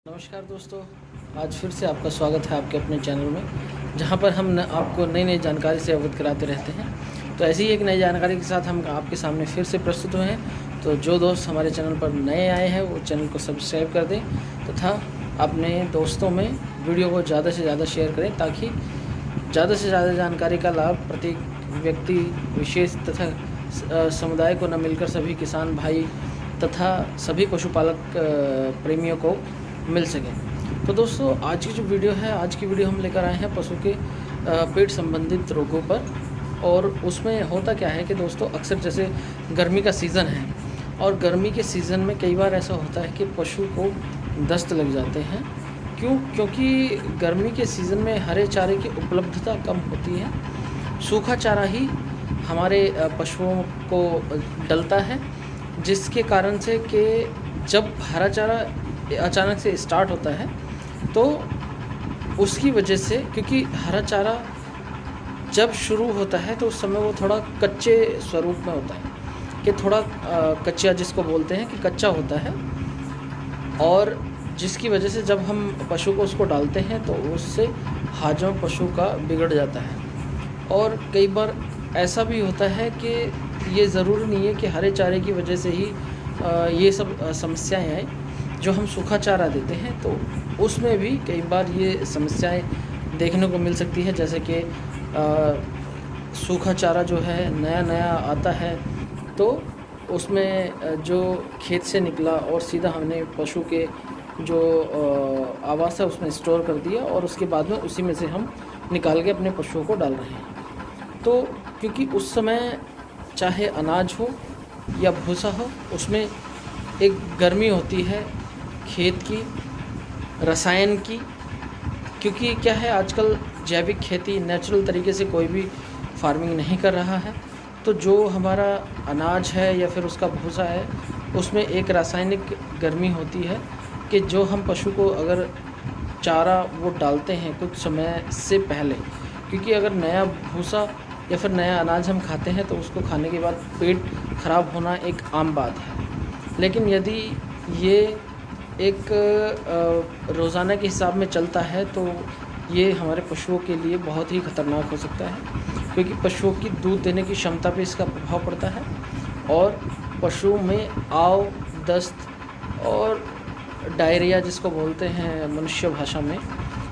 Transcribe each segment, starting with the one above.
नमस्कार दोस्तों, आज फिर से आपका स्वागत है आपके अपने चैनल में, जहां पर हम आपको नई नई जानकारी से अवगत कराते रहते हैं। तो ऐसी ही एक नई जानकारी के साथ हम आपके सामने फिर से प्रस्तुत हुए हैं। तो जो दोस्त हमारे चैनल पर नए आए हैं वो चैनल को सब्सक्राइब कर दें तथा अपने दोस्तों में वीडियो को ज़्यादा से ज़्यादा शेयर करें, ताकि ज़्यादा से ज़्यादा जानकारी का लाभ प्रत्येक व्यक्ति विशेष तथा समुदाय को न मिलकर सभी किसान भाई तथा सभी पशुपालक प्रेमियों को मिल सके। तो दोस्तों, आज की जो वीडियो है, आज की वीडियो हम लेकर आए हैं पशु के पेट संबंधित रोगों पर। और उसमें होता क्या है कि दोस्तों, अक्सर जैसे गर्मी का सीज़न है और गर्मी के सीज़न में कई बार ऐसा होता है कि पशु को दस्त लग जाते हैं। क्योंकि गर्मी के सीज़न में हरे चारे की उपलब्धता कम होती है। सूखा चारा ही हमारे पशुओं को डलता है, जिसके कारण से कि जब हरा चारा अचानक से स्टार्ट होता है तो उसकी वजह से, क्योंकि हरा चारा जब शुरू होता है तो उस समय वो थोड़ा कच्चे स्वरूप में होता है, कि थोड़ा कच्चा जिसको बोलते हैं कि कच्चा होता है, और जिसकी वजह से जब हम पशु को उसको डालते हैं तो उससे हाजमा पशु का बिगड़ जाता है। और कई बार ऐसा भी होता है कि ये ज़रूरी नहीं है कि हरे चारे की वजह से ही ये सब समस्याएं आए। जो हम सूखा चारा देते हैं तो उसमें भी कई बार ये समस्याएं देखने को मिल सकती है, जैसे कि सूखा चारा जो है नया नया आता है तो उसमें जो खेत से निकला और सीधा हमने पशु के जो आवास है उसमें स्टोर कर दिया, और उसके बाद में उसी में से हम निकाल के अपने पशुओं को डाल रहे हैं। तो क्योंकि उस समय चाहे अनाज हो या भूसा हो, उसमें एक गर्मी होती है खेत की, रसायन की। क्योंकि क्या है, आजकल जैविक खेती नेचुरल तरीके से कोई भी फार्मिंग नहीं कर रहा है। तो जो हमारा अनाज है या फिर उसका भूसा है, उसमें एक रासायनिक गर्मी होती है कि जो हम पशु को अगर चारा वो डालते हैं कुछ समय से पहले, क्योंकि अगर नया भूसा या फिर नया अनाज हम खाते हैं तो उसको खाने के बाद पेट खराब होना एक आम बात है। लेकिन यदि ये एक रोज़ाना के हिसाब में चलता है तो ये हमारे पशुओं के लिए बहुत ही ख़तरनाक हो सकता है, क्योंकि पशुओं की दूध देने की क्षमता पे इसका प्रभाव पड़ता है, और पशु में आव, दस्त और डायरिया जिसको बोलते हैं मनुष्य भाषा में,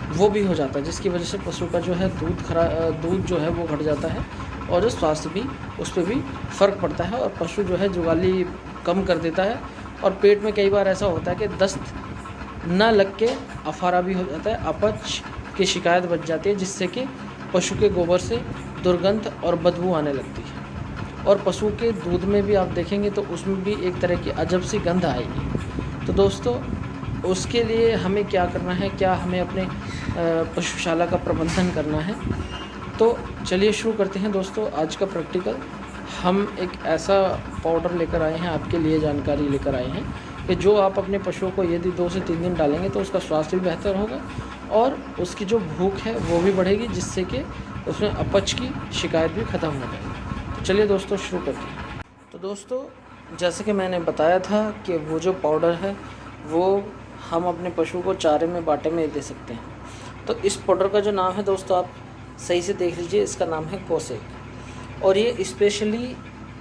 वो भी हो जाता है, जिसकी वजह से पशु का जो है दूध जो है वो घट जाता है, और जो स्वास्थ्य भी उस पर भी फ़र्क पड़ता है, और पशु जो है जुगाली कम कर देता है। और पेट में कई बार ऐसा होता है कि दस्त न लग के अफारा भी हो जाता है, अपच की शिकायत बच जाती है, जिससे कि पशु के गोबर से दुर्गंध और बदबू आने लगती है। और पशु के दूध में भी आप देखेंगे तो उसमें भी एक तरह की अजब सी गंध आएगी। तो दोस्तों, उसके लिए हमें क्या करना है, क्या हमें अपने पशुशाला का प्रबंधन करना है। तो चलिए शुरू करते हैं दोस्तों आज का प्रैक्टिकल। हम एक ऐसा पाउडर लेकर आए हैं, आपके लिए जानकारी लेकर आए हैं कि जो आप अपने पशुओं को यदि 2 से 3 दिन डालेंगे तो उसका स्वास्थ्य भी बेहतर होगा और उसकी जो भूख है वो भी बढ़ेगी, जिससे कि उसमें अपच की शिकायत भी ख़त्म हो जाएगी। तो चलिए दोस्तों शुरू करते हैं। तो दोस्तों, जैसे कि मैंने बताया था कि वो जो पाउडर है वो हम अपने पशु को चारे में बाटे में दे सकते हैं। तो इस पाउडर का जो नाम है दोस्तों, आप सही से देख लीजिए, इसका नाम है कोसेक। और ये स्पेशली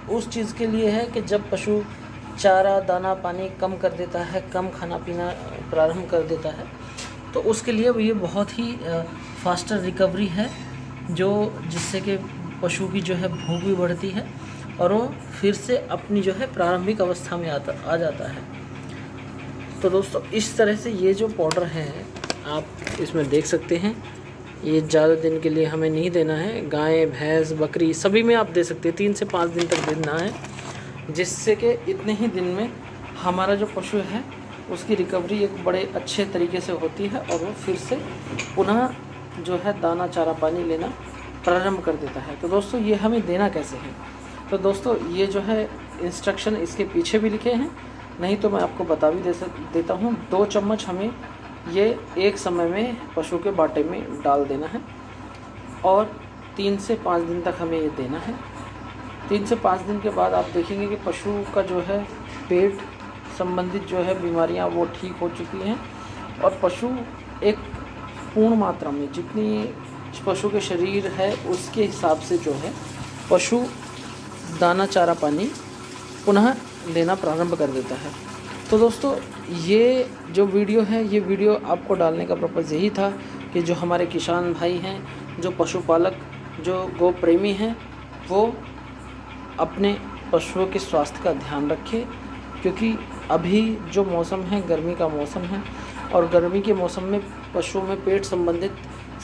उस चीज़ के लिए है कि जब पशु चारा दाना पानी कम कर देता है, कम खाना पीना प्रारंभ कर देता है, तो उसके लिए ये बहुत ही फास्टर रिकवरी है, जो जिससे कि पशु की जो है भूख भी बढ़ती है और वो फिर से अपनी जो है प्रारंभिक अवस्था में आ जाता है। तो दोस्तों, इस तरह से ये जो पाउडर है आप इसमें देख सकते हैं, ये ज़्यादा दिन के लिए हमें नहीं देना है। गाय, भैंस, बकरी सभी में आप दे सकते हैं, 3 से 5 दिन तक देना है, जिससे कि इतने ही दिन में हमारा जो पशु है उसकी रिकवरी एक बड़े अच्छे तरीके से होती है और वो फिर से पुनः जो है दाना चारा पानी लेना प्रारंभ कर देता है। तो दोस्तों, ये हमें देना कैसे है? तो दोस्तों, ये जो है इंस्ट्रक्शन इसके पीछे भी लिखे हैं, नहीं तो मैं आपको बता भी देता हूँ। 2 चम्मच हमें ये एक समय में पशु के बाटे में डाल देना है और 3 से 5 दिन तक हमें ये देना है। 3 से 5 दिन के बाद आप देखेंगे कि पशु का जो है पेट संबंधित जो है बीमारियां वो ठीक हो चुकी हैं और पशु एक पूर्ण मात्रा में जितनी पशु के शरीर है उसके हिसाब से जो है पशु दाना चारा पानी पुनः लेना प्रारंभ कर देता है। तो दोस्तों ये जो वीडियो है, ये वीडियो आपको डालने का पर्पज़ यही था कि जो हमारे किसान भाई हैं, जो पशुपालक, जो गौ प्रेमी हैं, वो अपने पशुओं के स्वास्थ्य का ध्यान रखें, क्योंकि अभी जो मौसम है गर्मी का मौसम है और गर्मी के मौसम में पशुओं में पेट संबंधित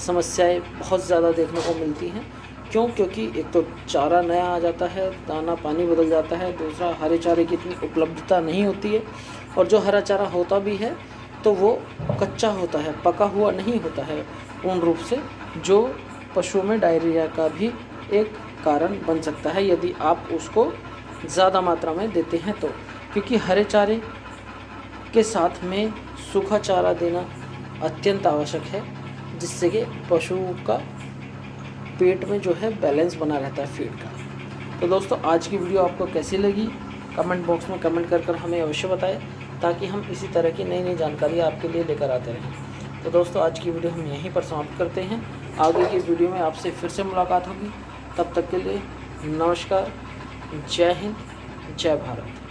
समस्याएं बहुत ज़्यादा देखने को मिलती हैं। क्यों? क्योंकि एक तो चारा नया आ जाता है, दाना पानी बदल जाता है, दूसरा हरे चारे की इतनी उपलब्धता नहीं होती है, और जो हरा चारा होता भी है तो वो कच्चा होता है, पका हुआ नहीं होता है पूर्ण रूप से, जो पशुओं में डायरिया का भी एक कारण बन सकता है यदि आप उसको ज़्यादा मात्रा में देते हैं तो। क्योंकि हरे चारे के साथ में सूखा चारा देना अत्यंत आवश्यक है, जिससे कि पशुओं का पेट में जो है बैलेंस बना रहता है फीड का। तो दोस्तों आज की वीडियो आपको कैसी लगी कमेंट बॉक्स में कमेंट कर हमें अवश्य बताएं, ताकि हम इसी तरह की नई नई जानकारी आपके लिए लेकर आते रहें। तो दोस्तों आज की वीडियो हम यहीं पर समाप्त करते हैं। आगे की वीडियो में आपसे फिर से मुलाकात होगी। तब तक के लिए नमस्कार, जय हिंद, जय भारत।